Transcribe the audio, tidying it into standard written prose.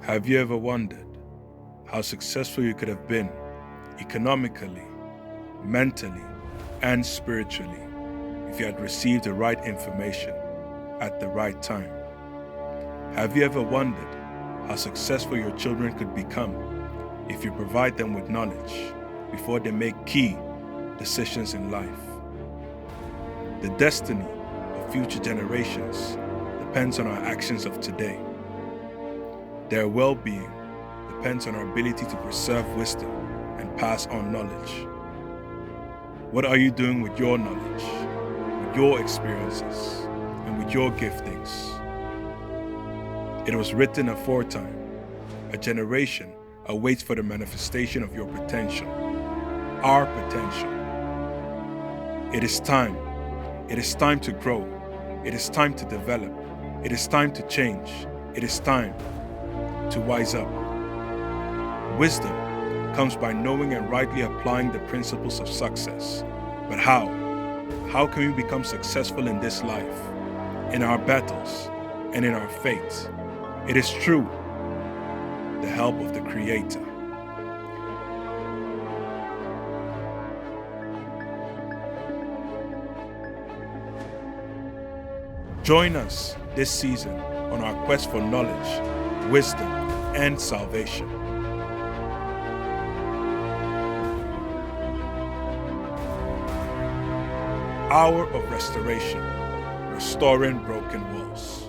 Have you ever wondered how successful you could have been economically, mentally, and spiritually if you had received the right information at the right time? Have you ever wondered how successful your children could become if you provide them with knowledge before they make key decisions in life? The destiny of future generations depends on our actions of today. Their well-being depends on our ability to preserve wisdom and pass on knowledge. What are you doing with your knowledge, with your experiences, and with your giftings? It was written aforetime, a generation awaits for the manifestation of your potential, our potential. It is time. It is time to grow. It is time to develop. It is time to change. It is time to wise up. Wisdom comes by knowing and rightly applying the principles of success. But how? How can we become successful in this life, in our battles, and in our faith? It is through the help of the Creator. Join us this season on our quest for knowledge, wisdom, and salvation. Hour of Restoration, restoring broken walls.